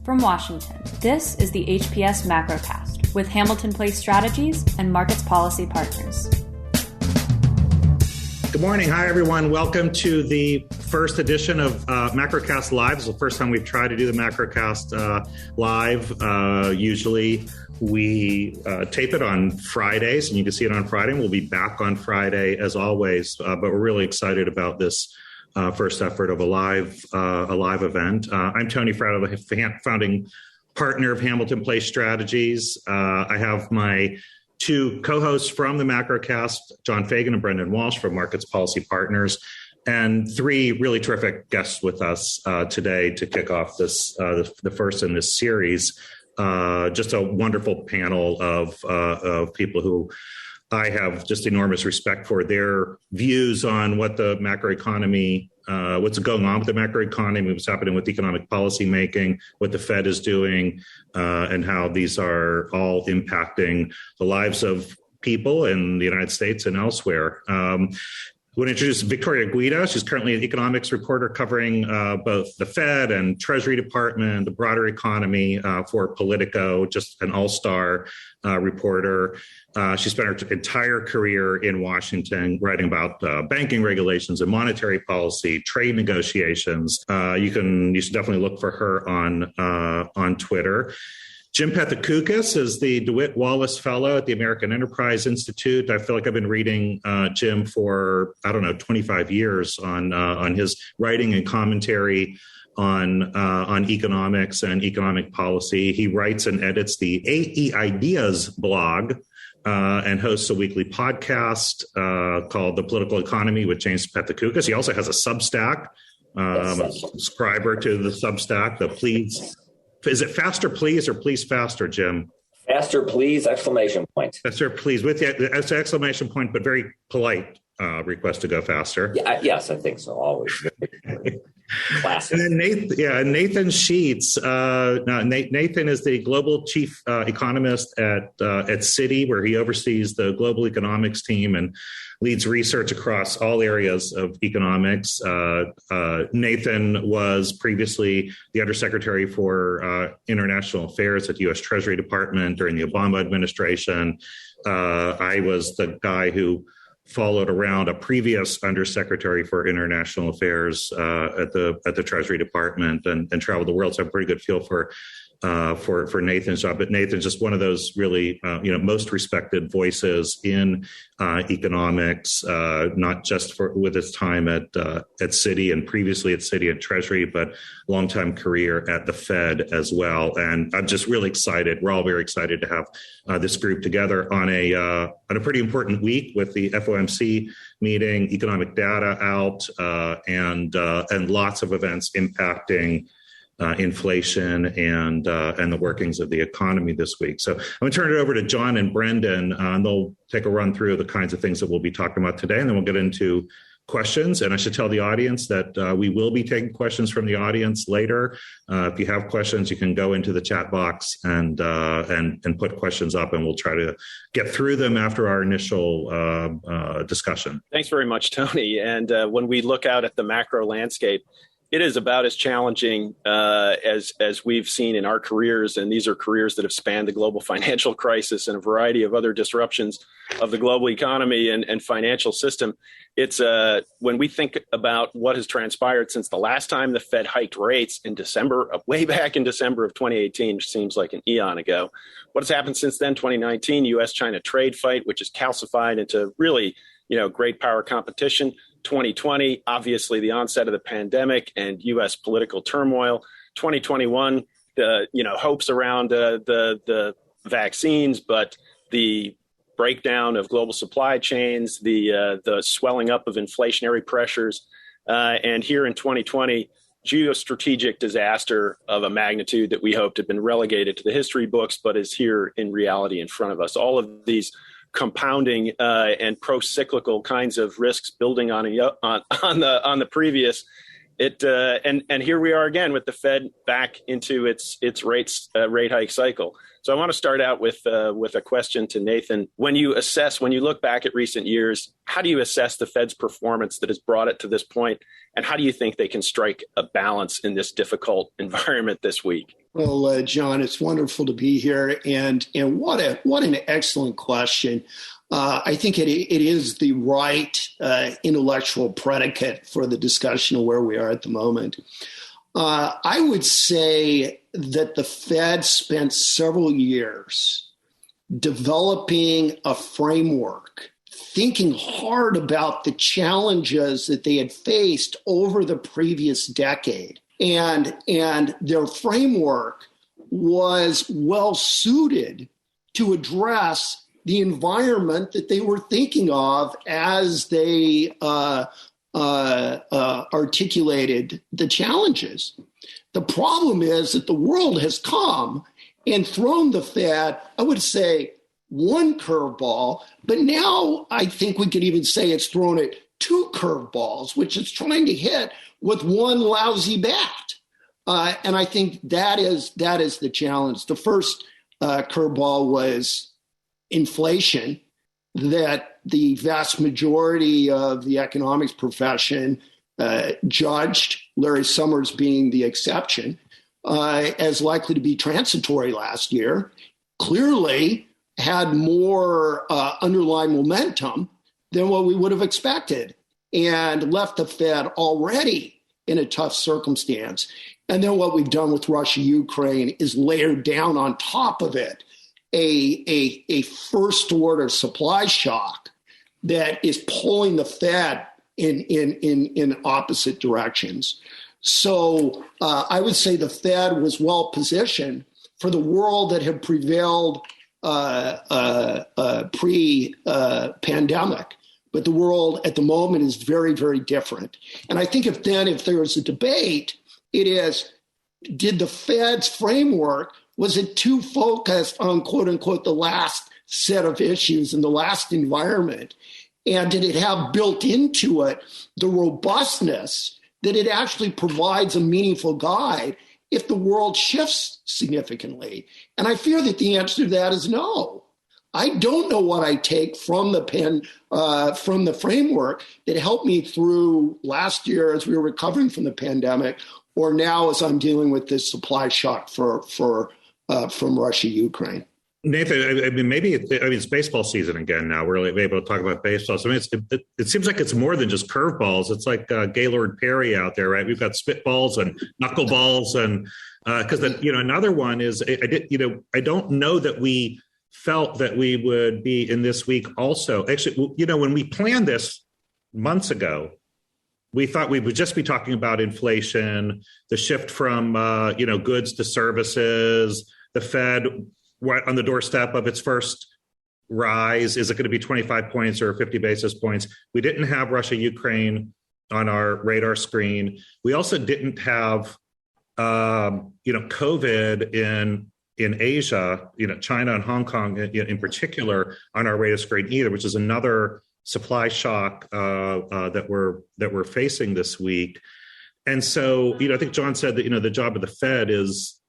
From Washington, this is the HPS Macrocast with Hamilton Place Strategies and Markets Policy Partners. Good morning. Hi, everyone. Welcome to the first edition of Macrocast Live. It's the first time we've tried to do the Macrocast live. Usually we tape it on Fridays, and you can see it on Friday. And we'll be back on Friday as always, but we're really excited about this first effort of a live event. I'm Tony Fratto, the founding partner of Hamilton Place Strategies. I have my two co-hosts from the Macrocast, John Fagan and Brendan Walsh from Markets Policy Partners, and three really terrific guests with us today to kick off this the first in this series. Just a wonderful panel of people who I have just enormous respect for their views on what the macroeconomy, what's going on with the macroeconomy, what's happening with economic policy making, what the Fed is doing, and how these are all impacting the lives of people in the United States and elsewhere. I want to introduce Victoria Guida. She's currently an economics reporter covering both the Fed and Treasury Department, the broader economy for Politico, just an all-star reporter. She spent her entire career in Washington writing about banking regulations and monetary policy, trade negotiations. You should definitely look for her on Twitter. Jim Pethokoukis is the DeWitt Wallace Fellow at the American Enterprise Institute. I feel like I've been reading Jim for, 25 years on his writing and commentary on economics and economic policy. He writes and edits the AE Ideas blog and hosts a weekly podcast called The Political Economy with James Pethokoukis. He also has a Substack, a subscriber to the Substack, the Please. Is it faster, please, or please faster, Jim? Faster, please, exclamation point. Faster, please, with the exclamation point, but very polite request to go faster. Yeah, yes, I think so, always. Classic. And then Nathan Sheets. Nathan is the global chief economist at Citi, where he oversees the global economics team and leads research across all areas of economics. Nathan was previously the Undersecretary for International Affairs at the U.S. Treasury Department during the Obama administration. I was the guy who followed around a previous Undersecretary for International Affairs at the Treasury Department and traveled the world. So I have a pretty good feel for Nathan's job. But Nathan's just one of those really most respected voices in economics, not just with his time at Citi and previously at Citi and Treasury, but longtime career at the Fed as well. And I'm just really excited. We're all very excited to have this group together on a pretty important week with the FOMC meeting, economic data out, and lots of events impacting inflation and the workings of the economy this week. So I'm going to turn it over to John and Brendan, and they'll take a run through the kinds of things that we'll be talking about today, and then we'll get into questions. And I should tell the audience that we will be taking questions from the audience later. If you have questions, you can go into the chat box and put questions up, and we'll try to get through them after our initial discussion. Thanks very much, Tony. And when we look out at the macro landscape, it is about as challenging as we've seen in our careers, and these are careers that have spanned the global financial crisis and a variety of other disruptions of the global economy and financial system. It's when we think about what has transpired since the last time the Fed hiked rates in December, way back in December of 2018, which seems like an eon ago. What has happened since then? 2019, U.S.-China trade fight, which is calcified into really, great power competition. 2020, obviously the onset of the pandemic and U.S. political turmoil. 2021, the hopes around the vaccines, but the breakdown of global supply chains, the swelling up of inflationary pressures, and here in 2020, geostrategic disaster of a magnitude that we hoped had been relegated to the history books, but is here in reality in front of us. All of these compounding and pro-cyclical kinds of risks building on the previous. And here we are again with the Fed back into its rate hike cycle. So I want to start out with a question to Nathan. When you look back at recent years, how do you assess the Fed's performance that has brought it to this point? And how do you think they can strike a balance in this difficult environment this week? Well, John, it's wonderful to be here, and what an excellent question. I think it is the right intellectual predicate for the discussion of where we are at the moment. I would say that the Fed spent several years developing a framework, thinking hard about the challenges that they had faced over the previous decade. And their framework was well suited to address the environment that they were thinking of as they articulated the challenges. The problem is that the world has come and thrown the Fed, I would say, one curveball, but now I think we could even say it's thrown it two curveballs, which it's trying to hit with one lousy bat. And I think that is the challenge. The first curveball was inflation, that the vast majority of the economics profession judged, Larry Summers being the exception, as likely to be transitory last year, clearly had more underlying momentum than what we would have expected, and left the Fed already in a tough circumstance. And then what we've done with Russia-Ukraine is layered down on top of it a first-order supply shock that is pulling the Fed in opposite directions. So I would say the Fed was well positioned for the world that had prevailed pre-pandemic. But the world at the moment is very, very different. And I think if there is a debate, it is, did the Fed's framework, was it too focused on, quote unquote, the last set of issues in the last environment? And did it have built into it the robustness that it actually provides a meaningful guide if the world shifts significantly? And I fear that the answer to that is no. I don't know what I take from the framework that helped me through last year as we were recovering from the pandemic, or now as I'm dealing with this supply shock from Russia-Ukraine. Nathan, I mean, it's baseball season again now. We're able to talk about baseball. So I mean, it seems like it's more than just curveballs. It's like Gaylord Perry out there, right? We've got spitballs and knuckleballs, and because another one is I don't know that we felt that we would be in this week also. Actually, when we planned this months ago, we thought we would just be talking about inflation, the shift from goods to services, the Fed on the doorstep of its first rise. Is it going to be 25 points or 50 basis points? We didn't have Russia-Ukraine on our radar screen. We also didn't have COVID in Asia, China and Hong Kong in particular, on our radar screen either, which is another supply shock that we're facing this week. And so, I think John said that the job of the Fed is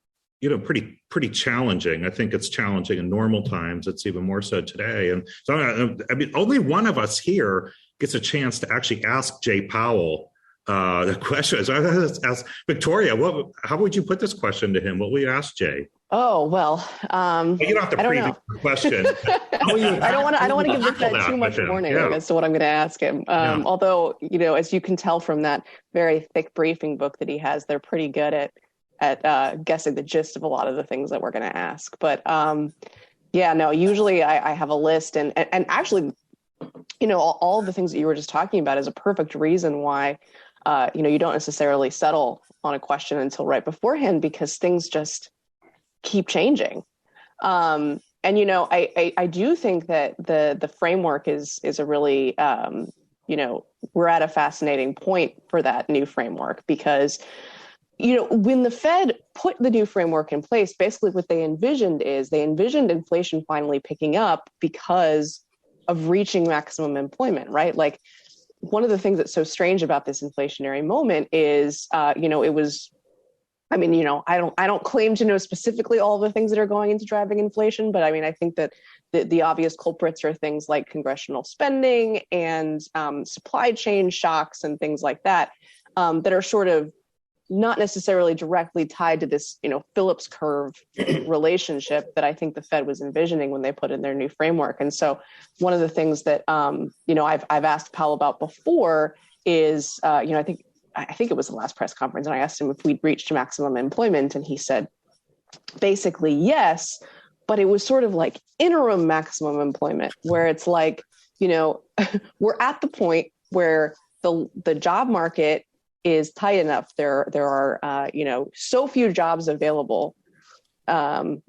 pretty challenging. I think it's challenging in normal times. It's even more so today. And so, I mean, only one of us here gets a chance to actually ask Jay Powell the question. So I ask Victoria, how would you put this question to him? What will you ask Jay? Oh, well, you don't have to preview the question. I don't want to give the Fed too much warning as to what I'm going to ask him. Although, as you can tell from that very thick briefing book that he has, they're pretty good at guessing the gist of a lot of the things that we're going to ask. But usually I have a list, and actually, all of the things that you were just talking about is a perfect reason why, you don't necessarily settle on a question until right beforehand, because things just keep changing. I do think that the framework is a really, we're at a fascinating point for that new framework, because when the Fed put the new framework in place, basically what they envisioned inflation finally picking up because of reaching maximum employment, right? Like, one of the things that's so strange about this inflationary moment is, it was, I don't claim to know specifically all the things that are going into driving inflation, but I think that the obvious culprits are things like congressional spending and supply chain shocks and things like that, that are sort of not necessarily directly tied to this, Phillips curve relationship that I think the Fed was envisioning when they put in their new framework. And so one of the things that, I've asked Powell about before is, I think it was the last press conference, and I asked him if we'd reached maximum employment, and he said, basically, yes, but it was sort of like interim maximum employment, where it's like, we're at the point where the job market is tight enough. There are, so few jobs available, so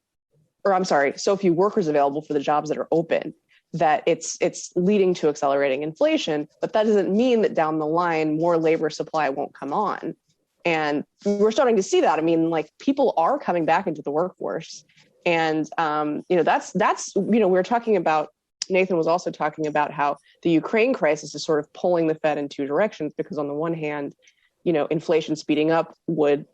few workers available for the jobs that are open, that it's leading to accelerating inflation. But that doesn't mean that down the line, more labor supply won't come on. And we're starting to see that. I mean, like, people are coming back into the workforce. And, that's we were talking about, Nathan was also talking about how the Ukraine crisis is sort of pulling the Fed in two directions, because on the one hand, inflation speeding up would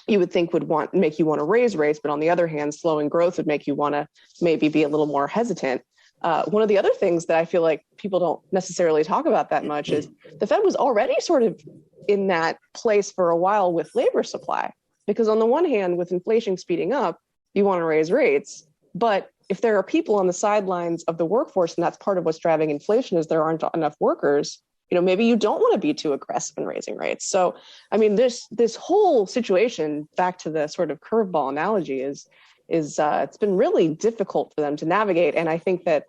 make you want to raise rates, but on the other hand, slowing growth would make you want to maybe be a little more hesitant. One of the other things that I feel like people don't necessarily talk about that much is the Fed was already sort of in that place for a while with labor supply, because on the one hand, with inflation speeding up, you want to raise rates, but if there are people on the sidelines of the workforce, and that's part of what's driving inflation, is there aren't enough workers, maybe you don't want to be too aggressive in raising rates. So, I mean, this whole situation, back to the sort of curveball analogy, is it's been really difficult for them to navigate. And I think that,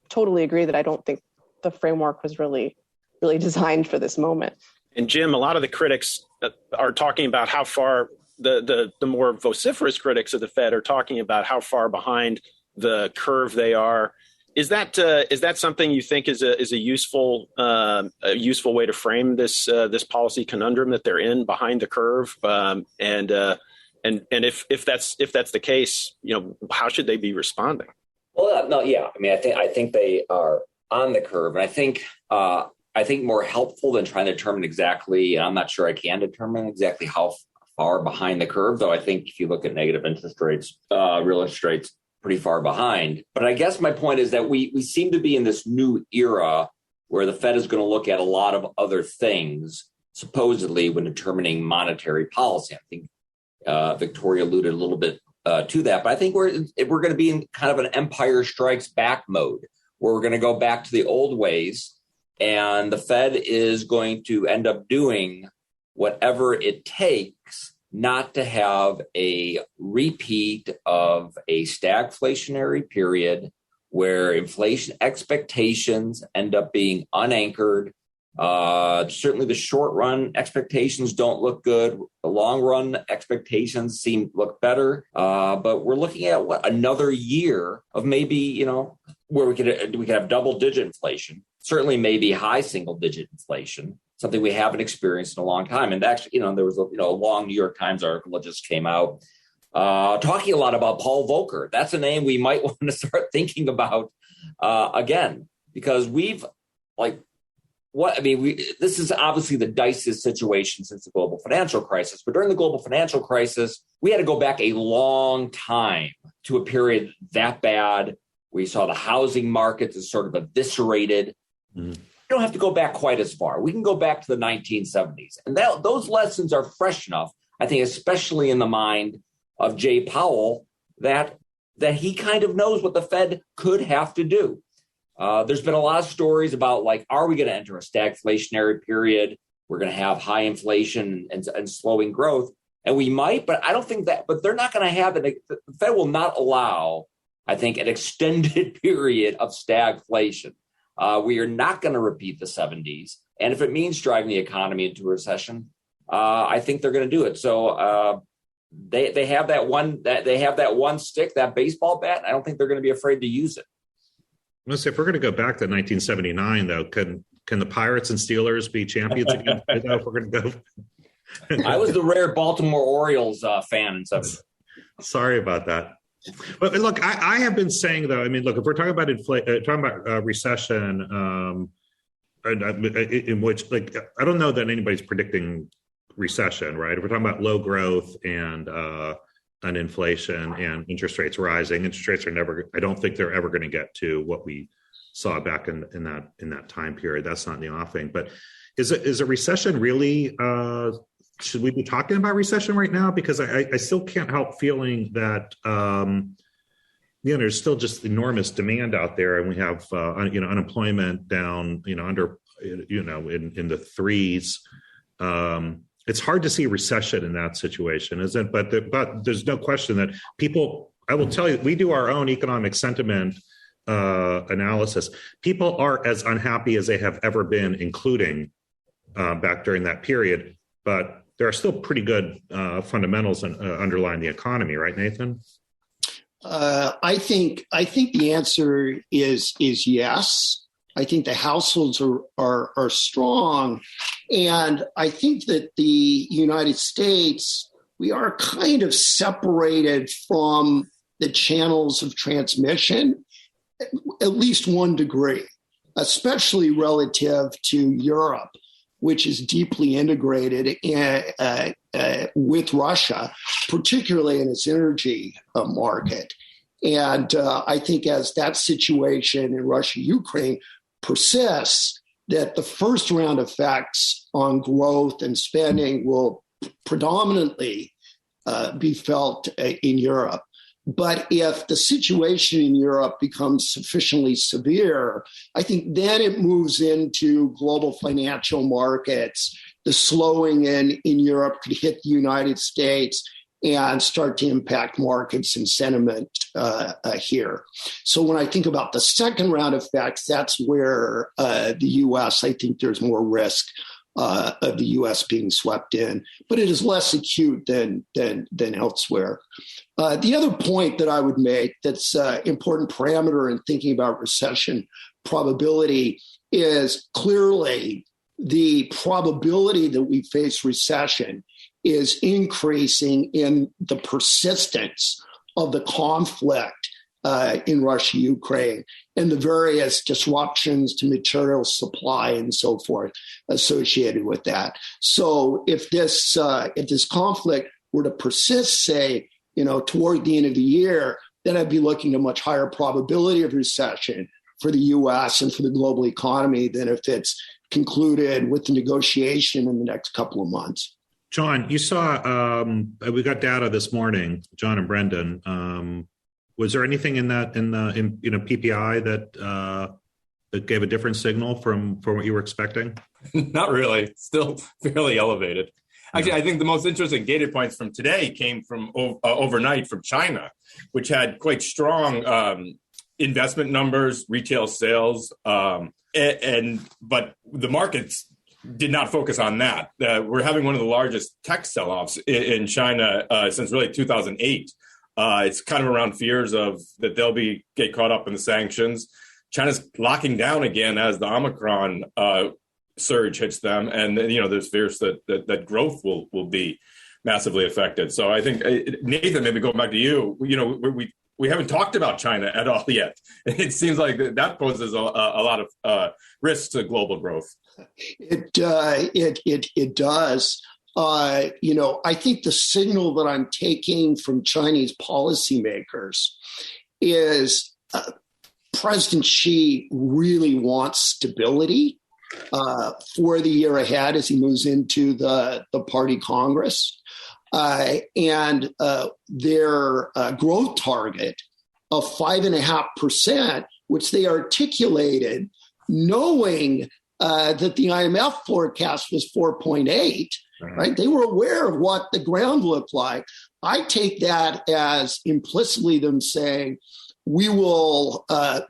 totally agree that I don't think the framework was really, really designed for this moment. And Jim, a lot of the critics are talking about how far the more vociferous critics of the Fed are talking about how far behind the curve they are. Is that something you think is a useful way to frame this policy conundrum that they're in, behind the curve? And if that's the case, how should they be responding? Well, no, yeah. I mean, I think they are on the curve, and I think more helpful than trying to determine exactly. And I'm not sure I can determine exactly how far behind the curve, though. I think if you look at negative interest rates, real interest rates, pretty far behind. But I guess my point is that we seem to be in this new era where the Fed is going to look at a lot of other things, supposedly, when determining monetary policy. I think Victoria alluded a little bit to that, but I think we're going to be in kind of an Empire Strikes Back mode, where we're going to go back to the old ways, and the Fed is going to end up doing whatever it takes not to have a repeat of a stagflationary period where inflation expectations end up being unanchored. Certainly the short run expectations don't look good. The long run expectations look better. But we're looking at another year of maybe, where we could have double digit inflation, certainly maybe high single digit inflation, something we haven't experienced in a long time. And actually, there was a long New York Times article that just came out talking a lot about Paul Volcker. That's a name we might want to start thinking about again, because this is obviously the diciest situation since the global financial crisis. But during the global financial crisis, we had to go back a long time to a period that bad. We saw the housing markets as sort of eviscerated. Mm. We don't have to go back quite as far. We can go back to the 1970s. And those lessons are fresh enough, I think, especially in the mind of Jay Powell, that he kind of knows what the Fed could have to do. There's been a lot of stories about, are we going to enter a stagflationary period? We're going to have high inflation and slowing growth. And we might, but I don't think that, but they're not going to have it. The Fed will not allow, I think, an extended period of stagflation. We are not going to repeat the 70s. And if it means driving the economy into a recession, I think they're going to do it. So they have that one stick, that baseball bat. I don't think they're going to be afraid to use it. Let's say if we're going to go back to 1979, though, can the Pirates and Steelers be champions again? If we're going to go. I was the rare Baltimore Orioles fan in 70. Sorry about that. But look, I have been saying, though, if we're talking about recession, in which, I don't know that anybody's predicting recession, right? If we're talking about low growth and inflation and interest rates rising, interest rates I don't think they're ever going to get to what we saw back in that time period. That's not in the offing. But is a recession really should we be talking about recession right now? Because I still can't help feeling that there's still just enormous demand out there, and we have unemployment down under in the threes. It's hard to see recession in that situation, isn't it? But there's no question that people. I will tell you, we do our own economic sentiment analysis. People are as unhappy as they have ever been, including back during that period. But there are still pretty good fundamentals underlying the economy, right, Nathan? I think the answer is yes. I think the households are strong, and I think that the United States, we are kind of separated from the channels of transmission, at least one degree, especially relative to Europe, which is deeply integrated with Russia, particularly in its energy market. And I think as that situation in Russia-Ukraine persists, that the first round effects on growth and spending will predominantly be felt in Europe. But if the situation in Europe becomes sufficiently severe, I think then it moves into global financial markets. The slowing in Europe could hit the United States and start to impact markets and sentiment here. So when I think about the second round effects, that's where the U.S., I think there's more risk of the U.S. being swept in, but it is less acute than elsewhere. The other point that I would make that's an important parameter in thinking about recession probability is clearly the probability that we face recession is increasing in the persistence of the conflict in Russia-Ukraine and the various disruptions to material supply and so forth associated with that. So if this conflict were to persist, say, toward the end of the year, then I'd be looking at a much higher probability of recession for the U.S. and for the global economy than if it's concluded with the negotiation in the next couple of months. John, you saw we got data this morning, John and Brendan. Was there anything in that in PPI that gave a different signal from what you were expecting? Not really. Still fairly elevated. Actually, I think the most interesting data points from today came from overnight from China, which had quite strong investment numbers, retail sales, but the markets did not focus on that. We're having one of the largest tech sell-offs in China since really 2008. It's kind of around fears of that they'll get caught up in the sanctions. China's locking down again as the Omicron surge hits them, and there's fears that growth will be massively affected. So I think Nathan, maybe going back to you, we haven't talked about China at all yet. It seems like that poses a lot of risks to global growth. It does. I think the signal that I'm taking from Chinese policymakers is President Xi really wants stability for the year ahead as he moves into the party Congress. And their growth target of 5.5%, which they articulated knowing that the IMF forecast was 4.8, right? They were aware of what the ground looked like. I take that as implicitly them saying, we will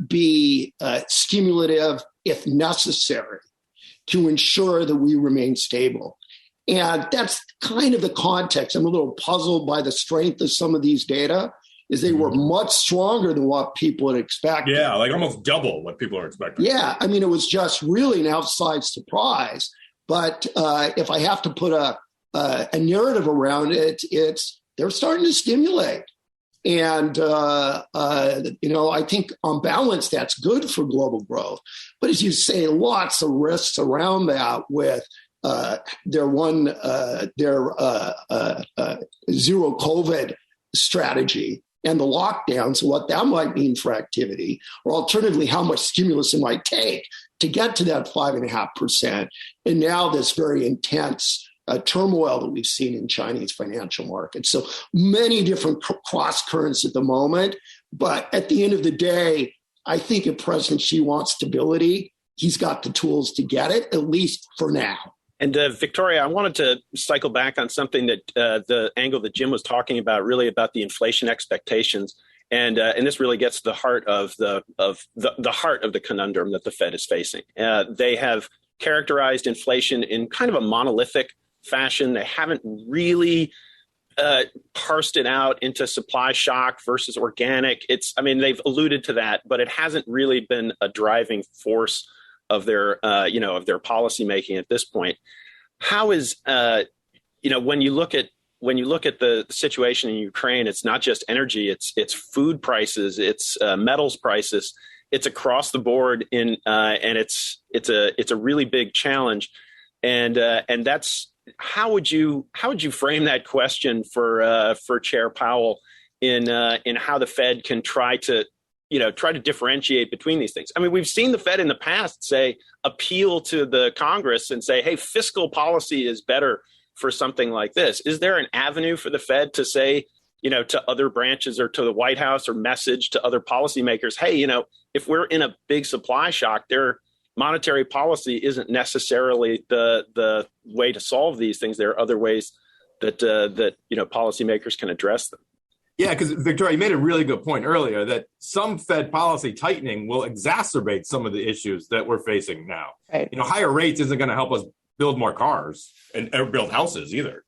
be stimulative if necessary to ensure that we remain stable. And that's kind of the context. I'm a little puzzled by the strength of some of these data, is they were much stronger than what people had expected. Yeah, like almost double what people are expecting. Yeah, I mean, it was just really an outside surprise. But if I have to put a narrative around it, it's they're starting to stimulate. And, I think on balance, that's good for global growth. But as you say, lots of risks around that with their zero COVID strategy and the lockdowns, what that might mean for activity, or alternatively, how much stimulus it might take to get to that 5.5%. And now this very intense turmoil that we've seen in Chinese financial markets. So many different cross currents at the moment. But at the end of the day, I think if President Xi wants stability, he's got the tools to get it, at least for now. And Victoria, I wanted to cycle back on something that the angle that Jim was talking about, really about the inflation expectations. And this really gets to the heart of the heart of the conundrum that the Fed is facing. They have characterized inflation in kind of a monolithic fashion. They haven't really parsed it out into supply shock versus organic. They've alluded to that, but it hasn't really been a driving force of their policymaking at this point. How is when you look at the situation in Ukraine, it's not just energy, it's food prices, it's metals prices, it's across the board and it's a really big challenge. And that's how would you frame that question for Chair Powell in how the Fed can try to differentiate between these things? I mean, we've seen the Fed in the past appeal to the Congress and say, hey, fiscal policy is better for something like this. Is there an avenue for the Fed to say, to other branches or to the White House or message to other policymakers, hey, if we're in a big supply shock, their monetary policy isn't necessarily the way to solve these things. There are other ways that policymakers can address them. Yeah, because Victoria, you made a really good point earlier that some Fed policy tightening will exacerbate some of the issues that we're facing now. Right. Higher rates isn't going to help us build more cars or build houses either.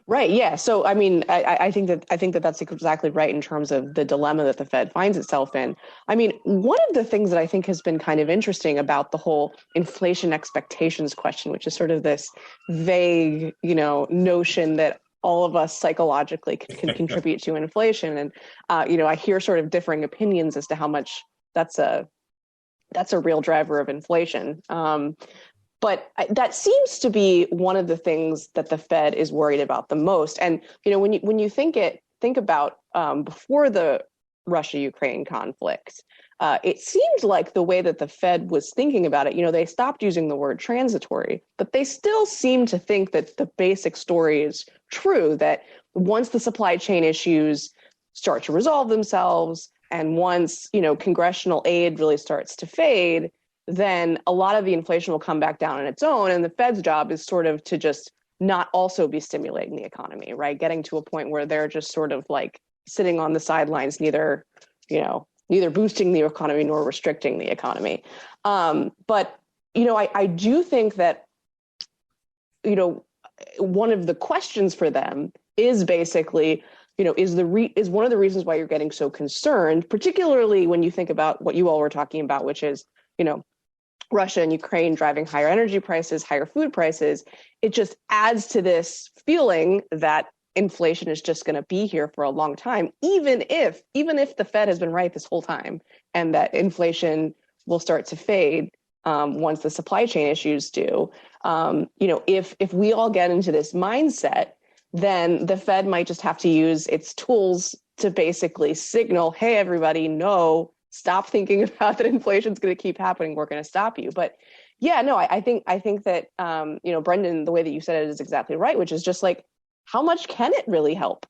Right. Yeah. So, I think that that's exactly right in terms of the dilemma that the Fed finds itself in. One of the things that I think has been kind of interesting about the whole inflation expectations question, which is sort of this vague, notion that all of us psychologically can contribute to inflation. And, I hear sort of differing opinions as to how much that's a real driver of inflation. But that seems to be one of the things that the Fed is worried about the most. And when you think about before the Russia-Ukraine conflict, it seemed like the way that the Fed was thinking about it, they stopped using the word transitory, but they still seem to think that the basic story is true, that once the supply chain issues start to resolve themselves, and once congressional aid really starts to fade, then a lot of the inflation will come back down on its own. And the Fed's job is sort of to just not also be stimulating the economy, right? Getting to a point where they're just sort of like sitting on the sidelines, neither boosting the economy nor restricting the economy. But I do think that, one of the questions for them is basically, is one of the reasons why you're getting so concerned, particularly when you think about what you all were talking about, which is, Russia and Ukraine driving higher energy prices, higher food prices. It just adds to this feeling that inflation is just going to be here for a long time, even if the Fed has been right this whole time, and that inflation will start to fade once the supply chain issues do. If we all get into this mindset, then the Fed might just have to use its tools to basically signal, hey, everybody, no, stop thinking about that inflation is going to keep happening. We're going to stop you. But yeah, no, I think that, Brendan, the way that you said it is exactly right, which is just like, how much can it really help,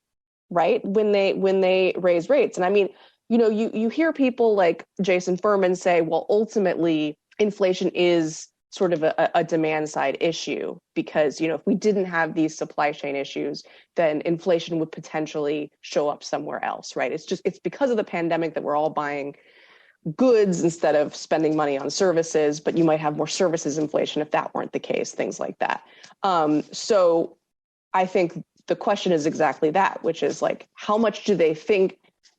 right? When they raise rates. And you hear people like Jason Furman say, well, ultimately inflation is sort of a demand side issue because, if we didn't have these supply chain issues, then inflation would potentially show up somewhere else, right? It's because of the pandemic that we're all buying goods instead of spending money on services, but you might have more services inflation if that weren't the case, things like that. So I think the question is exactly that, which is like, how much do they think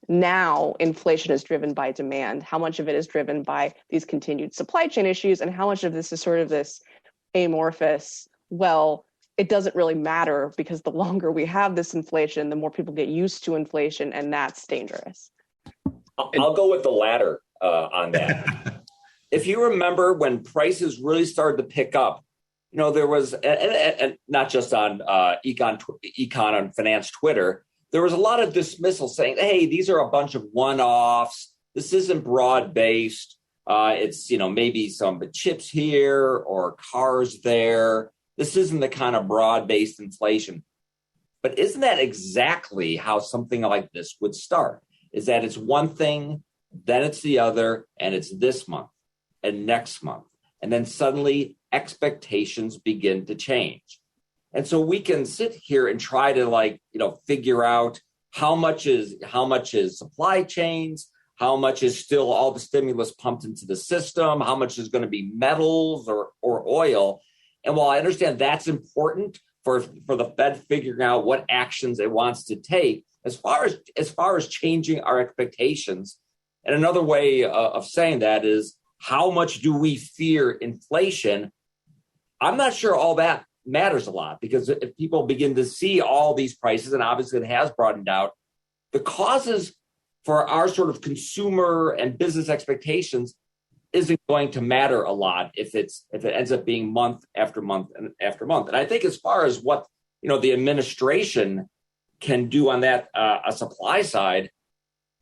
now inflation is driven by demand? How much of it is driven by these continued supply chain issues? And how much of this is sort of this amorphous, well, it doesn't really matter because the longer we have this inflation, the more people get used to inflation, and that's dangerous. I'll go with the latter on that. If you remember when prices really started to pick up, there was, and not just on econ on finance Twitter, there was a lot of dismissal saying, hey, these are a bunch of one-offs. This isn't broad-based. It's, maybe some chips here or cars there. this isn't the kind of broad-based inflation. But isn't that exactly how something like this would start? Is that it's one thing, then it's the other, and it's this month and next month. And then suddenly expectations begin to change. And so we can sit here and try to figure out how much is supply chains, how much is still all the stimulus pumped into the system, how much is going to be metals or oil. And while I understand that's important for the Fed figuring out what actions it wants to take, as far as changing our expectations, and another way of saying that is, how much do we fear inflation? I'm not sure all that matters a lot, because if people begin to see all these prices, and obviously it has broadened out, the causes for our sort of consumer and business expectations isn't going to matter a lot if it ends up being month after month and after month. And I think as far as what the administration can do on that a supply side,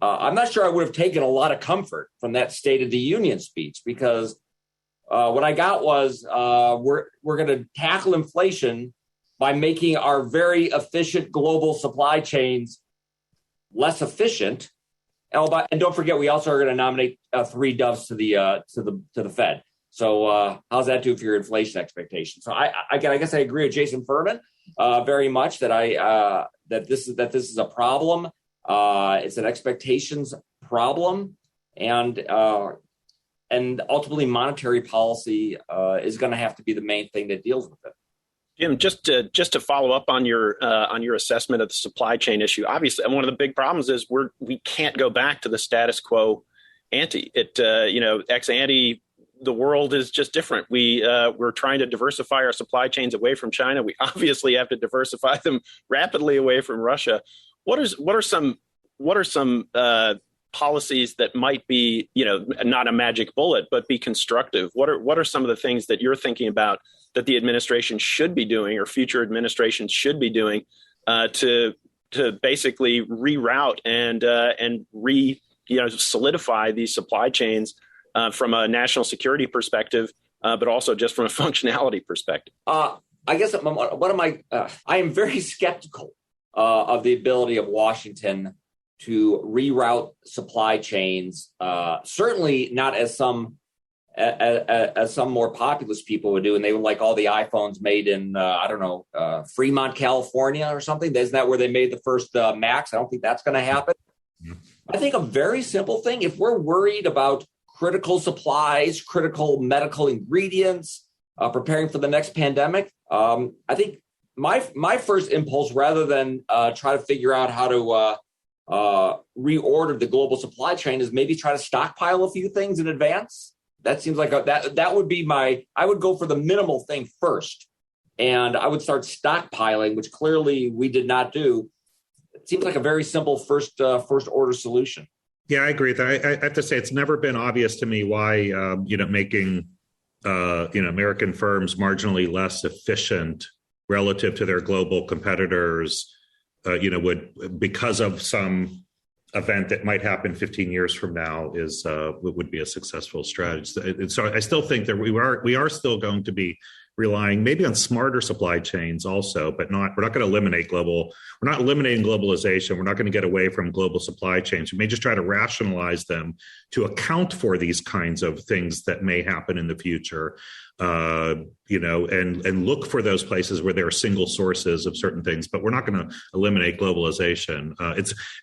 I'm not sure I would have taken a lot of comfort from that State of the Union speech, because what I got was we're going to tackle inflation by making our very efficient global supply chains less efficient. And don't forget, we also are going to nominate 3 doves to the Fed. So how's that do for your inflation expectations? So I guess I agree with Jason Furman very much that that this is a problem. It's an expectations problem, and ultimately monetary policy is going to have to be the main thing that deals with it. Jim, just to follow up on your assessment of the supply chain issue, obviously one of the big problems is we can't go back to the status quo ante. Ex ante, the world is just different. We're trying to diversify our supply chains away from China. We obviously have to diversify them rapidly away from Russia. What are some policies that might be, not a magic bullet, but be constructive? What are some of the things that you're thinking about that the administration should be doing, or future administrations should be doing, to basically reroute and solidify these supply chains from a national security perspective, but also just from a functionality perspective? I guess I am very skeptical of the ability of Washington to reroute supply chains. Certainly not as some more populist people would do, and they would like all the iPhones made in Fremont, California, or something. Isn't that where they made the first Macs? I don't think that's going to happen. I think a very simple thing: if we're worried about critical supplies, critical medical ingredients, preparing for the next pandemic, I think my first impulse, rather than try to figure out how to reorder the global supply chain, is maybe try to stockpile a few things in advance. That seems like that would be I would go for the minimal thing first, and I would start stockpiling, which clearly we did not do. It seems like a very simple first order solution. Yeah, I agree with that. I have to say, it's never been obvious to me why making American firms marginally less efficient relative to their global competitors would, because of some event that might happen 15 years from now, would be a successful strategy. So I still think that we are still going to be relying maybe on smarter supply chains also, but we're not going to eliminate we're not eliminating globalization. We're not going to get away from global supply chains. We may just try to rationalize them to account for these kinds of things that may happen in the future, and look for those places where there are single sources of certain things, but we're not going to eliminate globalization.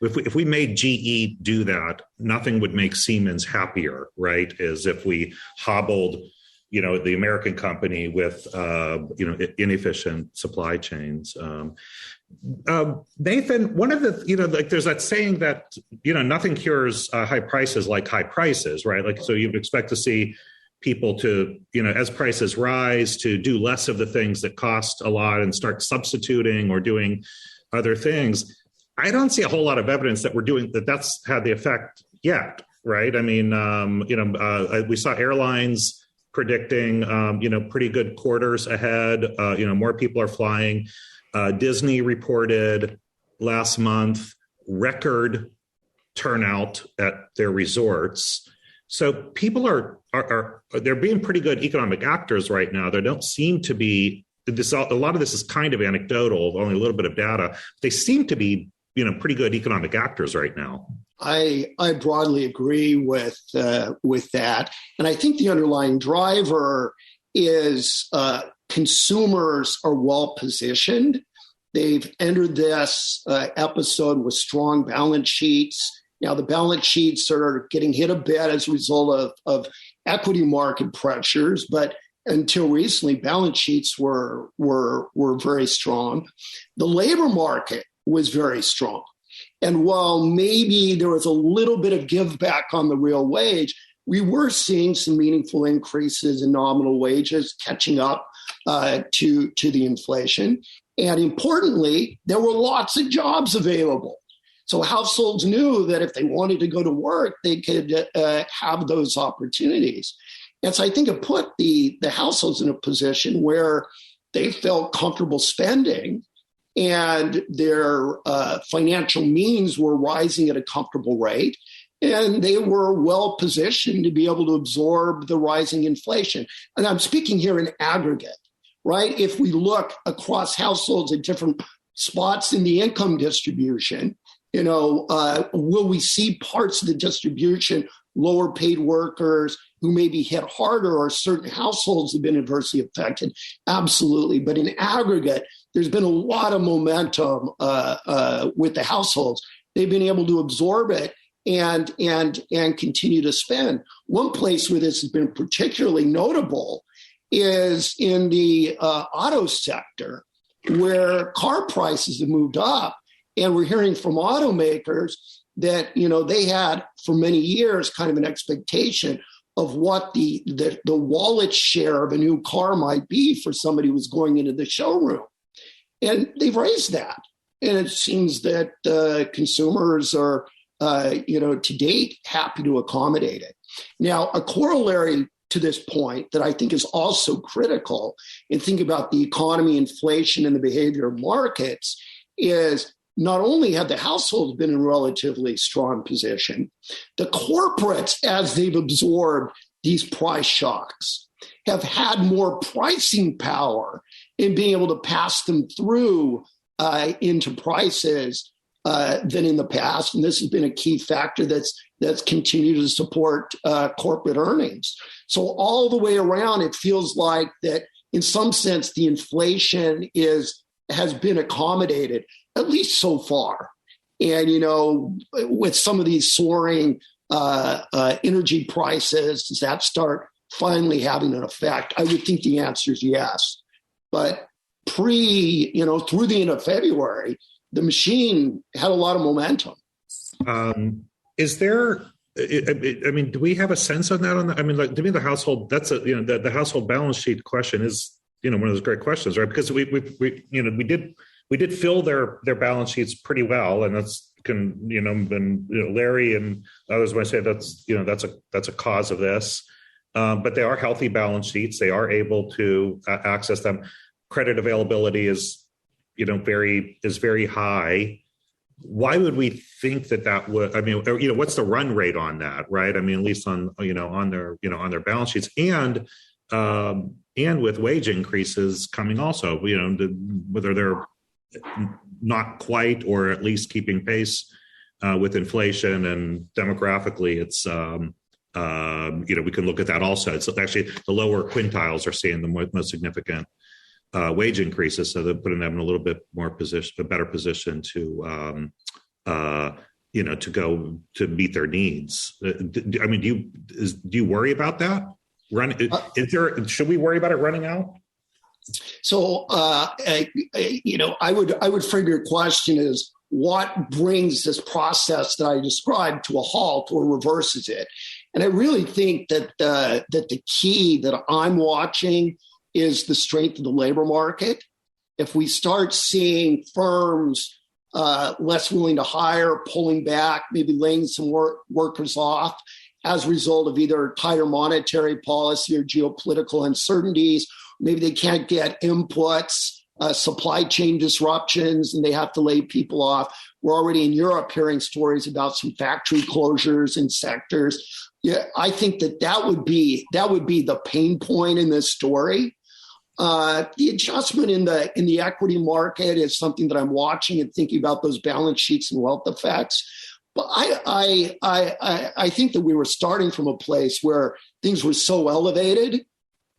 If we made GE do that, nothing would make Siemens happier, right? As if we hobbled the American company with, inefficient supply chains. Nathan, one of the, there's that saying that, nothing cures high prices like high prices, right? So you'd expect to see people to, as prices rise, to do less of the things that cost a lot and start substituting or doing other things. I don't see a whole lot of evidence that that's had the effect yet, right? I mean, we saw airlines predicting, pretty good quarters ahead. More people are flying. Disney reported last month record turnout at their resorts. So people they're being pretty good economic actors right now. There don't seem to be a lot of this is kind of anecdotal, only a little bit of data. They seem to be, pretty good economic actors right now. I broadly agree with that. And I think the underlying driver is consumers are well positioned. They've entered this episode with strong balance sheets. Now, the balance sheets are getting hit a bit as a result of equity market pressures, but until recently, balance sheets were very strong. The labor market was very strong. And while maybe there was a little bit of give back on the real wage, we were seeing some meaningful increases in nominal wages catching up to the inflation. And importantly, there were lots of jobs available. So households knew that if they wanted to go to work, they could have those opportunities. And so I think it put the households in a position where they felt comfortable spending and their financial means were rising at a comfortable rate. And they were well positioned to be able to absorb the rising inflation. And I'm speaking here in aggregate, right? If we look across households at different spots in the income distribution, will we see parts of the distribution, lower paid workers who may be hit harder, or certain households have been adversely affected? Absolutely. But in aggregate, there's been a lot of momentum with the households. They've been able to absorb it and continue to spend. One place where this has been particularly notable is in the auto sector, where car prices have moved up. And we're hearing from automakers that, they had for many years kind of an expectation of what the wallet share of a new car might be for somebody who was going into the showroom. And they've raised that. And it seems that consumers are, to date, happy to accommodate it. Now, a corollary to this point that I think is also critical in thinking about the economy, inflation, and the behavior of markets is not only have the households been in a relatively strong position, the corporates, as they've absorbed these price shocks, have had more pricing power in being able to pass them through into prices than in the past. And this has been a key factor that's continued to support corporate earnings. So all the way around, it feels like that in some sense, the inflation has been accommodated, at least so far. And, with some of these soaring energy prices, does that start finally having an effect? I would think the answer is yes. But through the end of February, the machine had a lot of momentum. Is there, do we have a sense on that? To me, the household, that's the household balance sheet question is, one of those great questions, right? Because we did fill their balance sheets pretty well, and Larry and others might say that's a cause of this, but they are healthy balance sheets. They are able to access them. Credit availability is very high. Why would we think that would? What's the run rate on that, right? At least on their balance sheets, and with wage increases coming also, whether they're not quite or at least keeping pace with inflation, and demographically, it's we can look at that also. It's actually the lower quintiles are seeing the most significant wage increases, so they're putting them in a little bit more better position to go to meet their needs. Do you worry about that? Should we worry about it running out? So, I would frame your question as what brings this process that I described to a halt or reverses it. And I really think that the key that I'm watching is the strength of the labor market. If we start seeing firms less willing to hire, pulling back, maybe laying some workers off as a result of either tighter monetary policy or geopolitical uncertainties, maybe they can't get inputs, supply chain disruptions, and they have to lay people off. We're already in Europe hearing stories about some factory closures in sectors. Yeah, I think that would be the pain point in this story. The adjustment in the equity market is something that I'm watching and thinking about those balance sheets and wealth effects. But I think that we were starting from a place where things were so elevated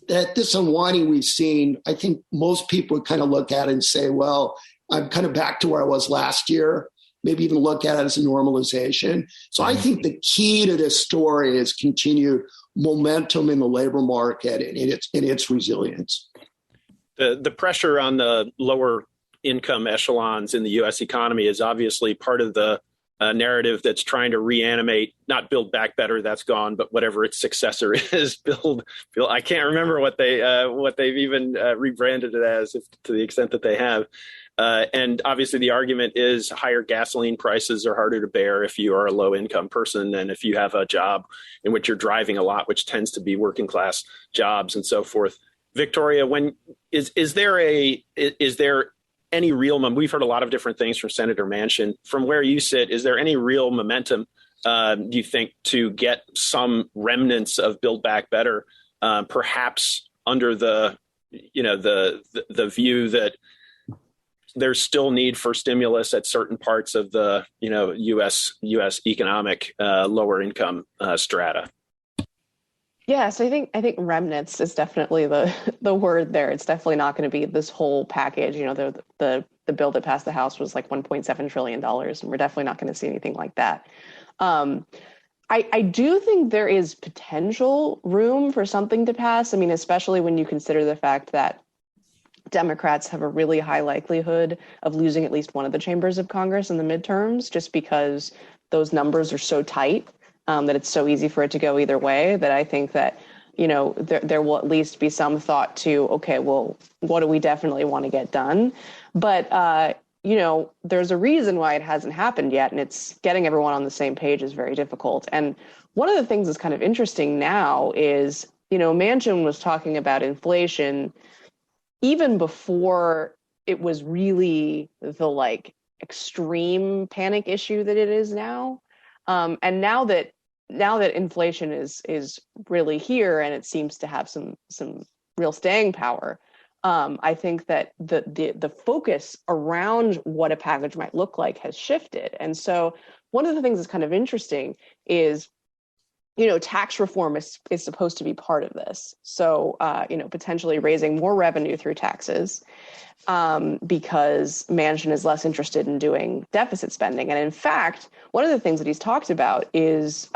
that this unwinding we've seen, I think most people would kind of look at it and say, well, I'm kind of back to where I was last year, maybe even look at it as a normalization. So I think the key to this story is continued momentum in the labor market and its resilience. The pressure on the lower income echelons in the U.S. economy is obviously part of the narrative that's trying to reanimate, not Build Back Better, that's gone, but whatever its successor is, build. I can't remember what they've even rebranded it as, to the extent that they have. And obviously the argument is higher gasoline prices are harder to bear if you are a low income person than if you have a job in which you're driving a lot, which tends to be working class jobs and so forth. Victoria, is there any real momentum? We've heard a lot of different things from Senator Manchin. From where you sit, is there any real momentum, do you think, to get some remnants of Build Back Better, perhaps under the view that there's still need for stimulus at certain parts of the U.S. economic lower income strata? Yes, I think remnants is definitely the word there. It's definitely not going to be this whole package. The bill that passed the House was like $1.7 trillion, and we're definitely not going to see anything like that. I do think there is potential room for something to pass. I mean, especially when you consider the fact that Democrats have a really high likelihood of losing at least one of the chambers of Congress in the midterms, just because those numbers are so tight. That it's so easy for it to go either way, that I think that, there will at least be some thought to, okay, well, what do we definitely want to get done? But, there's a reason why it hasn't happened yet, and it's getting everyone on the same page is very difficult. And one of the things that's kind of interesting now is, Manchin was talking about inflation even before it was really the extreme panic issue that it is now. And now that inflation is really here and it seems to have some real staying power, I think that the focus around what a package might look like has shifted. And so one of the things that's kind of interesting is, tax reform is supposed to be part of this. So, potentially raising more revenue through taxes, because Manchin is less interested in doing deficit spending. And in fact, one of the things that he's talked about is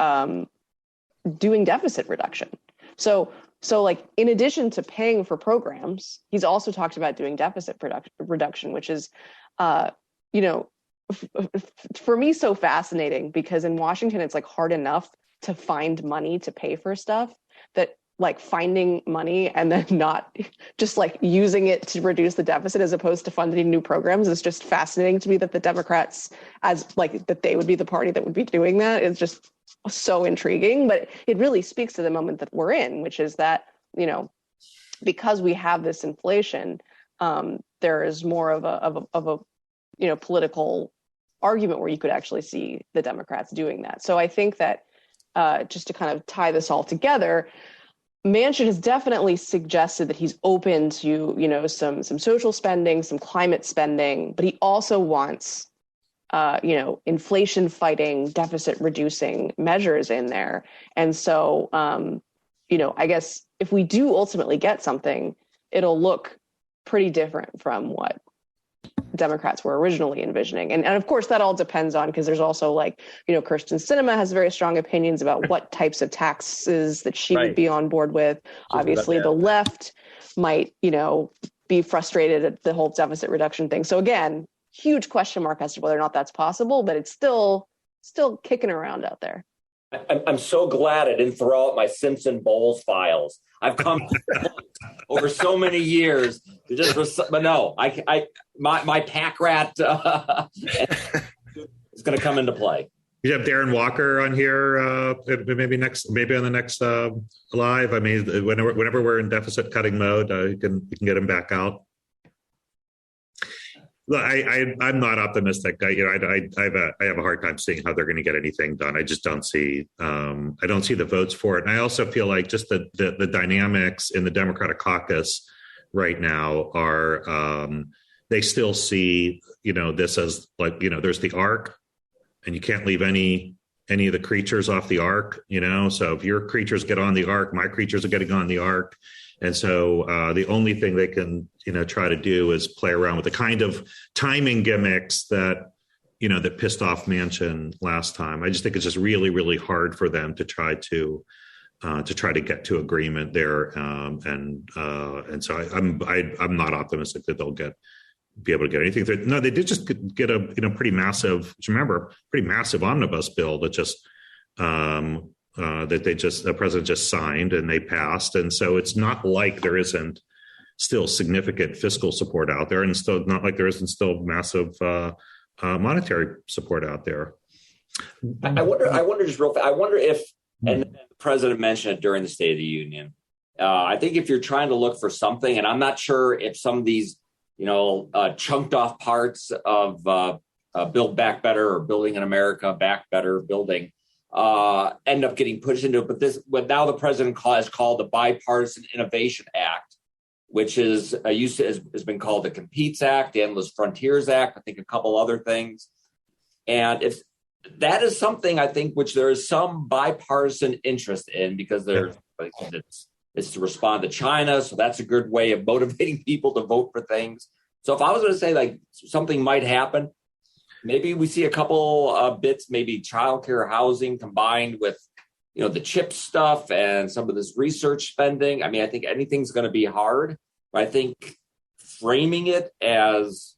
doing deficit reduction. So in addition to paying for programs, he's also talked about doing deficit reduction, which is, for me, so fascinating, because in Washington, it's hard enough to find money to pay for stuff that finding money and then not just using it to reduce the deficit as opposed to funding new programs is just fascinating to me, that the Democrats that they would be the party that would be doing that is just so intriguing. But it really speaks to the moment that we're in, which is that, because we have this inflation, there is more of a political argument where you could actually see the Democrats doing that. So I think that just to kind of tie this all together, Manchin has definitely suggested that he's open to, some social spending, some climate spending, but he also wants, inflation fighting, deficit reducing measures in there. And so, I guess if we do ultimately get something, it'll look pretty different from what Democrats were originally envisioning. And of course, that all depends on, because there's also Kyrsten Sinema has very strong opinions about what types of taxes that she would be on board with. Obviously, the left might, be frustrated at the whole deficit reduction thing. So again, huge question mark as to whether or not that's possible, but it's still kicking around out there. I'm so glad I didn't throw out my Simpson Bowles files. I've come over so many years to just, but no, my pack rat is going to come into play. You have Darren Walker on here, maybe on the next live. I mean, whenever we're in deficit cutting mode, you can get him back out. Look, I'm not optimistic. I have a hard time seeing how they're going to get anything done. I just don't see. I don't see the votes for it. And I also feel like just the dynamics in the Democratic caucus right now are they still see, this as like, there's the ark, and you can't leave any of the creatures off the ark, so if your creatures get on the ark, my creatures are getting on the ark. And so the only thing they can, try to do is play around with the kind of timing gimmicks that, that pissed off Manchin last time. I just think it's just really, really hard for them to try to get to agreement there. And so I'm not optimistic that they'll be able to get anything. No, they did just get a pretty massive omnibus bill that just the president just signed and they passed. And so it's not like there isn't still significant fiscal support out there, and still not like there isn't still massive monetary support out there. I wonder just real fast. I wonder if, and the president mentioned it during the State of the Union. I think if you're trying to look for something, and I'm not sure if some of these, chunked off parts of Build Back Better or Building in America Back Better building end up getting pushed into it. But now the president has called the Bipartisan Innovation Act, which has been called the Competes Act, the Endless Frontiers Act, I think a couple other things. And if that is something, I think, which there is some bipartisan interest in, because it's to respond to China. So that's a good way of motivating people to vote for things. So if I was going to say like something might happen, maybe we see a couple bits, maybe childcare, housing combined with, the chip stuff and some of this research spending. I mean, I think anything's going to be hard. But I think framing it as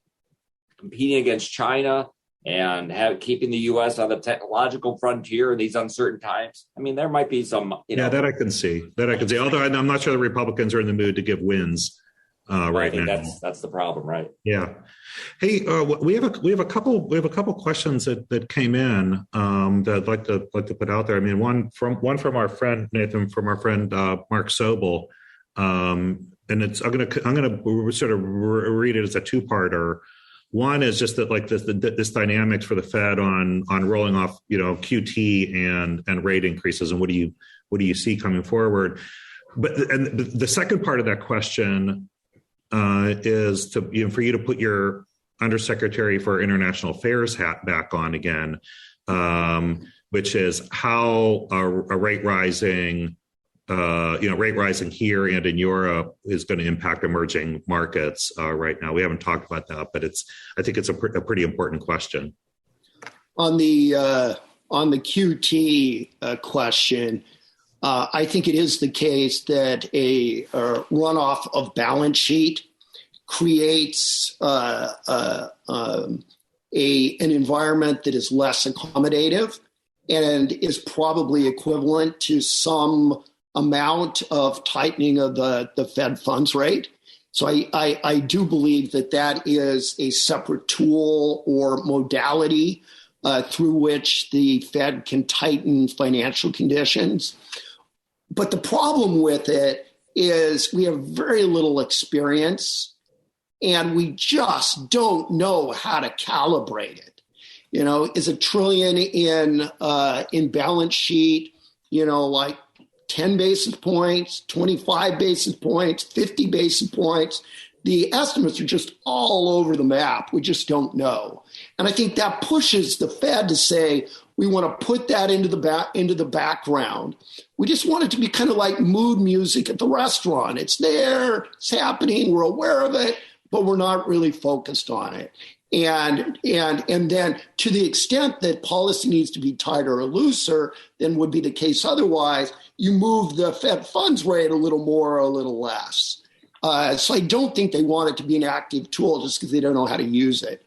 competing against China and keeping the U.S. on the technological frontier in these uncertain times. I mean, there might be some, Yeah, that I can see. Although I'm not sure the Republicans are in the mood to give wins right now. That's the problem, right? Yeah. Hey, we have a couple questions that came in that I'd like to put out there. I mean, one from our friend Nathan, from our friend Mark Sobel, and I'm gonna sort of read it as a two-parter. One is just that, like, this dynamics for the Fed on rolling off, QT and rate increases, and what do you see coming forward? But the second part of that question is for you to put your Undersecretary for International Affairs hat back on again, which is how a rate rising here and in Europe is going to impact emerging markets right now. We haven't talked about that, but I think it's a pretty important question. On the QT question, I think it is the case that a runoff of balance sheet creates an environment that is less accommodative and is probably equivalent to some amount of tightening of the Fed funds rate. So I do believe that is a separate tool or modality through which the Fed can tighten financial conditions. But the problem with it is we have very little experience, and we just don't know how to calibrate it. Is $1 trillion in balance sheet, like 10 basis points, 25 basis points, 50 basis points? The estimates are just all over the map. We just don't know. And I think that pushes the Fed to say, we want to put that into the background. We just want it to be kind of like mood music at the restaurant. It's there, it's happening, we're aware of it, but we're not really focused on it. And then to the extent that policy needs to be tighter or looser than would be the case otherwise, you move the Fed funds rate a little more or a little less. So I don't think they want it to be an active tool just because they don't know how to use it.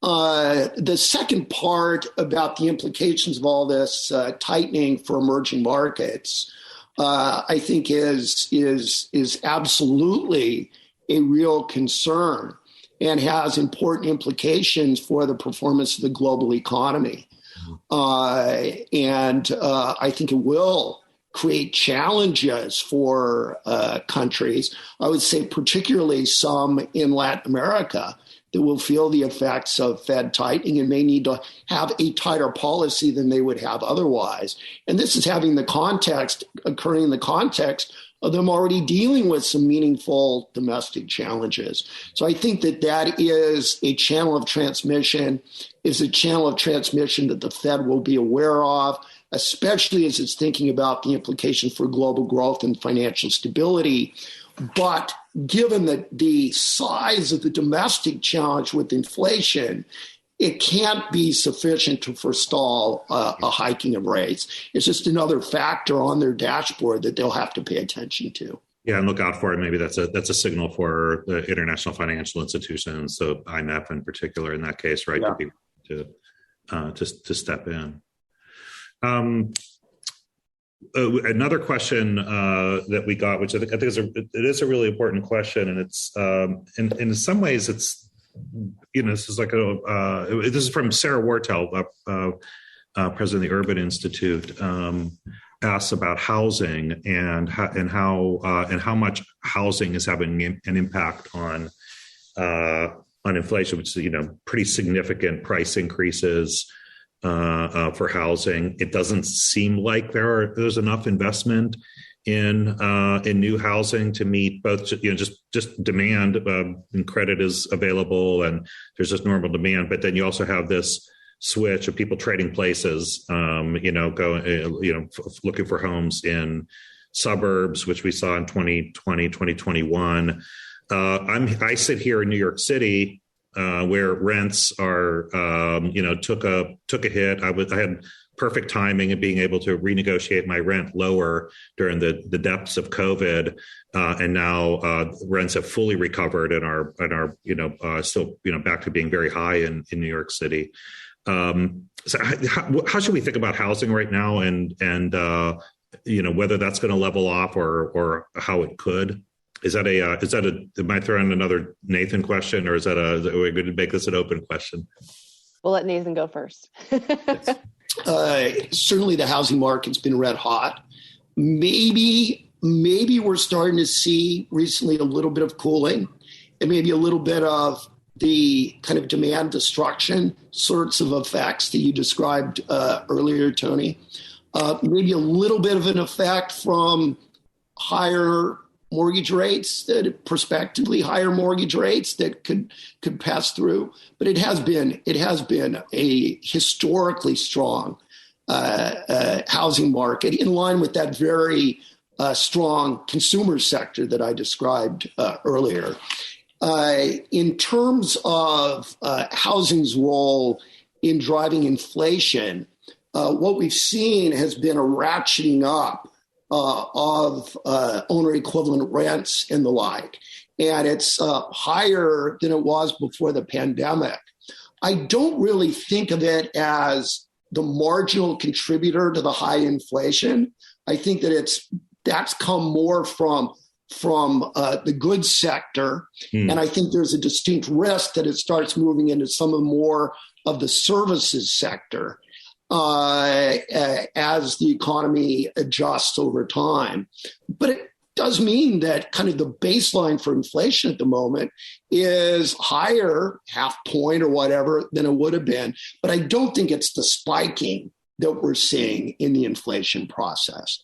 The second part about the implications of all this tightening for emerging markets, I think is absolutely a real concern and has important implications for the performance of the global economy. And I think it will create challenges for countries, I would say particularly some in Latin America, that will feel the effects of Fed tightening and may need to have a tighter policy than they would have otherwise. And this is occurring in the context of them already dealing with some meaningful domestic challenges. So I think that is a channel of transmission, that the Fed will be aware of, especially as it's thinking about the implications for global growth and financial stability. But given the size of the domestic challenge with inflation, it can't be sufficient to forestall a hiking of rates. It's just another factor on their dashboard that they'll have to pay attention to. Yeah, and look out for it. Maybe that's a signal for the international financial institutions, so IMF in particular in that case, right? Yeah. To step in. Another question that we got, which I think is a really important question, and it's in some ways it's. This is this is from Sarah Wartell, president of the Urban Institute, asks about housing and how much housing is having an impact on inflation, which is pretty significant price increases for housing. It doesn't seem like there's enough investment in new housing to meet both just demand, and credit is available and there's just normal demand, but then you also have this switch of people trading places, looking for homes in suburbs, which we saw in 2020, 2021. I sit here in New York City, where rents are took a hit. I had perfect timing of being able to renegotiate my rent lower during the depths of COVID, and now rents have fully recovered and are still back to being very high in New York City. So how should we think about housing right now, and whether that's going to level off or how it could? Is that am I throwing another Nathan question, or are we going to make this an open question? We'll let Nathan go first. Certainly the housing market's been red hot. Maybe we're starting to see recently a little bit of cooling, and maybe a little bit of the kind of demand destruction sorts of effects that you described earlier, Tony. Maybe a little bit of an effect from higher mortgage rates, that prospectively higher mortgage rates that could pass through. But it has been a historically strong housing market, in line with that very strong consumer sector that I described earlier. In terms of housing's role in driving inflation, what we've seen has been a ratcheting up of owner equivalent rents and the like. And it's higher than it was before the pandemic. I don't really think of it as the marginal contributor to the high inflation. I think that that's come more from the goods sector. And I think there's a distinct risk that it starts moving into some more of the services sector as the economy adjusts over time. But it does mean that kind of the baseline for inflation at the moment is higher, half point or whatever, than it would have been. But I don't think it's the spiking that we're seeing in the inflation process.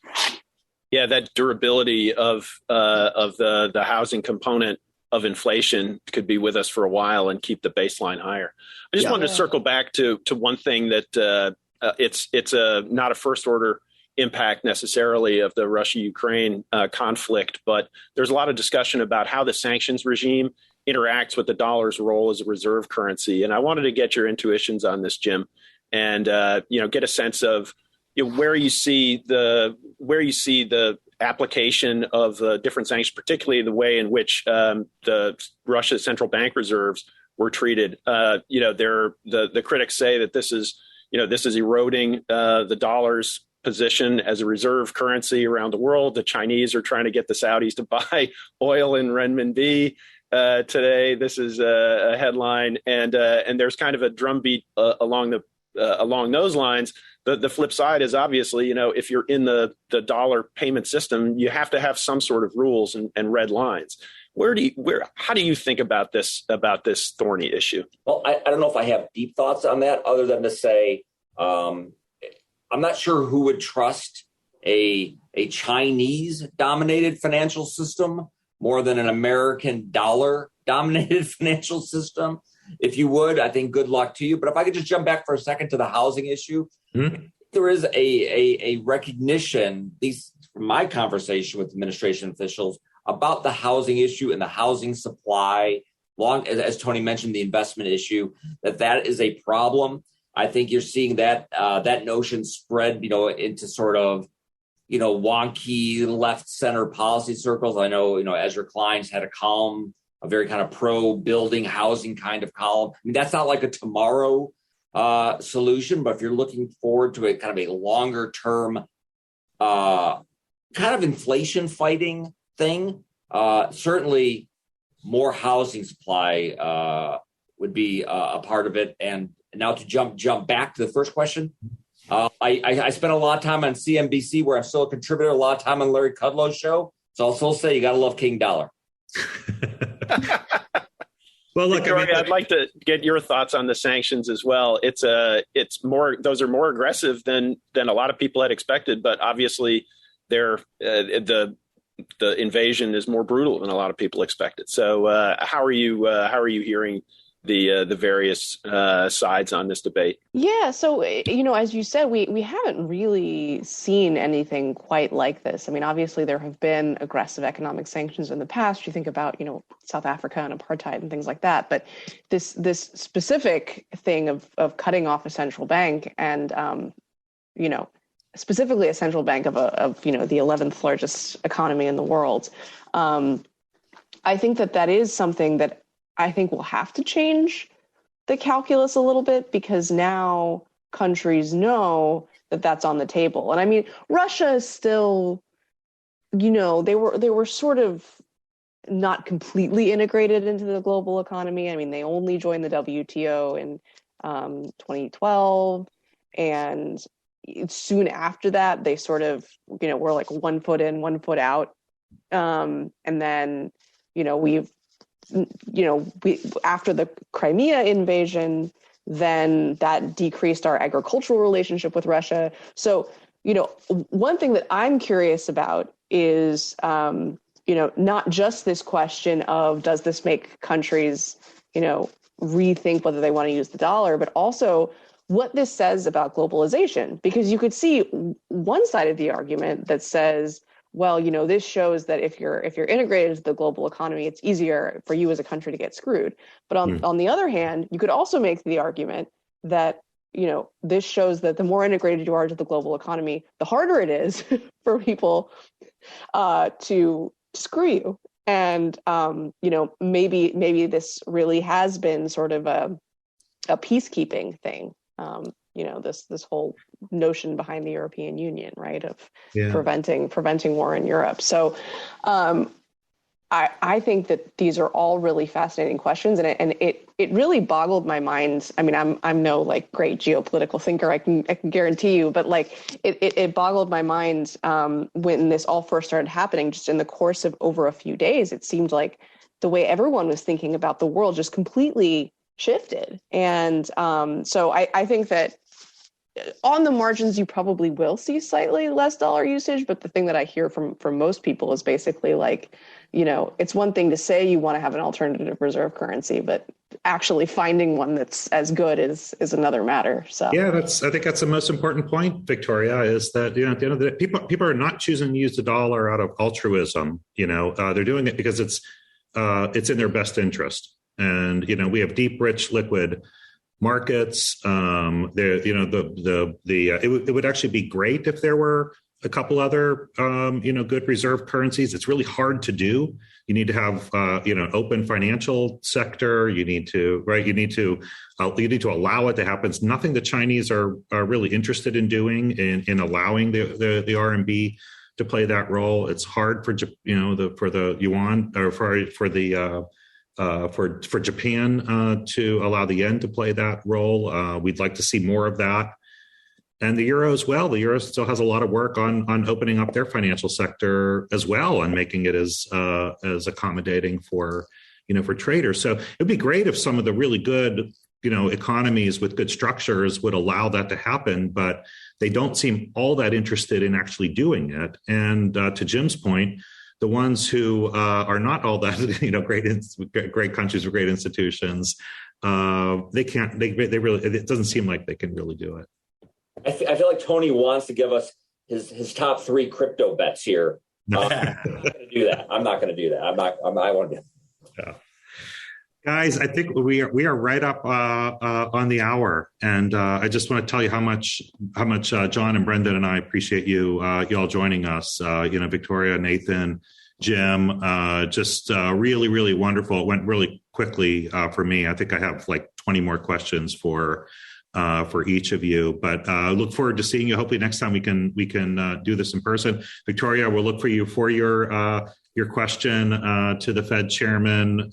Yeah, that durability of the housing component of inflation could be with us for a while and keep the baseline higher. I just wanted to circle back to one thing that it's not a first order impact necessarily of the Russia-Ukraine conflict, but there's a lot of discussion about how the sanctions regime interacts with the dollar's role as a reserve currency. And I wanted to get your intuitions on this, Jim, and get a sense of where you see the application of different sanctions, particularly the way in which the Russia central bank reserves were treated. The critics say that this is eroding the dollar's position as a reserve currency around the world. The Chinese are trying to get the Saudis to buy oil in renminbi today. This is a headline, and there's kind of a drumbeat along those lines. The flip side is obviously, if you're in the dollar payment system, you have to have some sort of rules and red lines. How do you think about this thorny issue? Well, I don't know if I have deep thoughts on that, other than to say, I'm not sure who would trust a a Chinese-dominated financial system more than an American dollar-dominated financial system. If you would, I think good luck to you. But if I could just jump back for a second to the housing issue, there is a recognition, at least from my conversation with administration officials, about the housing issue and the housing supply, as Tony mentioned, the investment issue, that is a problem. I think you're seeing that notion spread, into sort of, wonky left center policy circles. I know, Ezra Klein's had a column, a very kind of pro-building housing kind of column. I mean, that's not like a tomorrow solution, but if you're looking forward to a kind of a longer term kind of inflation fighting thing, certainly more housing supply would be a part of it. And now to jump back to the first question, I spent a lot of time on CNBC, where I'm still a contributor, a lot of time on Larry Kudlow's show. So I'll still say you got to love King Dollar. Well, look, Victoria, I'd like to get your thoughts on the sanctions as well. It's more; those are more aggressive than a lot of people had expected. But obviously, the invasion is more brutal than a lot of people expected. So, how are you hearing the various sides on this debate? Yeah, so as you said, we haven't really seen anything quite like this. I mean, obviously there have been aggressive economic sanctions in the past. You think about South Africa and apartheid and things like that. But this specific thing of cutting off a central bank and specifically a central bank of the 11th largest economy in the world, I think that is something that I think we'll have to change the calculus a little bit, because now countries know that that's on the table. And I mean, Russia is still, they were sort of not completely integrated into the global economy. I mean, they only joined the WTO in 2012. And soon after that, they sort of, were like 1 foot in, 1 foot out. And then, after the Crimea invasion, then that decreased our agricultural relationship with Russia. So, one thing that I'm curious about is, not just this question of does this make countries, rethink whether they want to use the dollar, but also what this says about globalization. Because you could see one side of the argument that says, well, this shows that if you're integrated into the global economy, it's easier for you as a country to get screwed. But on the other hand, you could also make the argument that, this shows that the more integrated you are into the global economy, the harder it is for people to screw you. And, maybe this really has been sort of a peacekeeping thing. This whole notion behind the European Union, right, of preventing war in Europe. So I think that these are all really fascinating questions, and it really boggled my mind. I mean, I'm no great geopolitical thinker, I can guarantee you, but it boggled my mind when this all first started happening. Just in the course of over a few days, it seemed like the way everyone was thinking about the world just completely shifted. And so I think that on the margins, you probably will see slightly less dollar usage. But the thing that I hear from most people is basically it's one thing to say you want to have an alternative reserve currency, but actually finding one that's as good is another matter. So yeah, I think that's the most important point, Victoria, is that at the end of the day, people are not choosing to use the dollar out of altruism. They're doing it because it's in their best interest. And we have deep, rich, liquid markets. It would actually be great if there were a couple other good reserve currencies. It's really hard to do. You need to have open financial sector. You need to allow it to happen. It's nothing the Chinese are really interested in doing in allowing the RMB to play that role. It's hard for the yuan or for Japan to allow the yen to play that role. We'd like to see more of that. And the euro as well. The euro still has a lot of work on opening up their financial sector as well and making it as accommodating for traders. So it'd be great if some of the really good economies with good structures would allow that to happen, but they don't seem all that interested in actually doing it. And to Jim's point, the ones who are not all that, great countries with great institutions, they can't. They really. It doesn't seem like they can really do it. I feel like Tony wants to give us his top 3 crypto bets here. I'm not going to do that. I want to. Yeah. Guys, I think we are right up on the hour, and I just want to tell you how much John and Brendan and I appreciate you all joining us. Victoria, Nathan, Jim, just really, really wonderful. It went really quickly for me. I think I have like 20 more questions for each of you, but look forward to seeing you. Hopefully next time we can do this in person. Victoria, we'll look for you for your question to the Fed chairman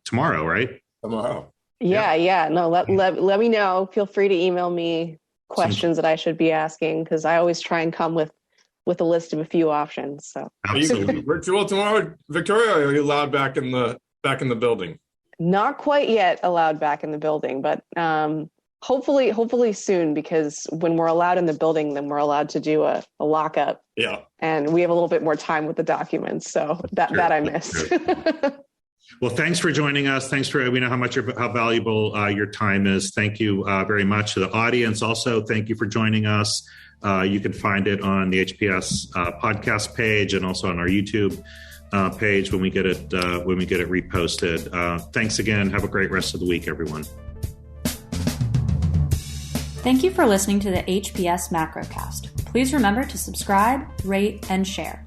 tomorrow, right? Tomorrow. Yeah. No, let me know. Feel free to email me questions that I should be asking, because I always try and come with a list of a few options. So are you virtual tomorrow, Victoria, or are you allowed back in the building? Not quite yet allowed back in the building, but hopefully soon, because when we're allowed in the building, then we're allowed to do a lockup. Yeah. And we have a little bit more time with the documents. So that I missed. Well, thanks for joining us. We know how valuable your time is. Thank you very much to the audience. Also, thank you for joining us. You can find it on the HPS podcast page and also on our YouTube page when we get it reposted. Thanks again. Have a great rest of the week, everyone. Thank you for listening to the HPS Macrocast. Please remember to subscribe, rate, and share.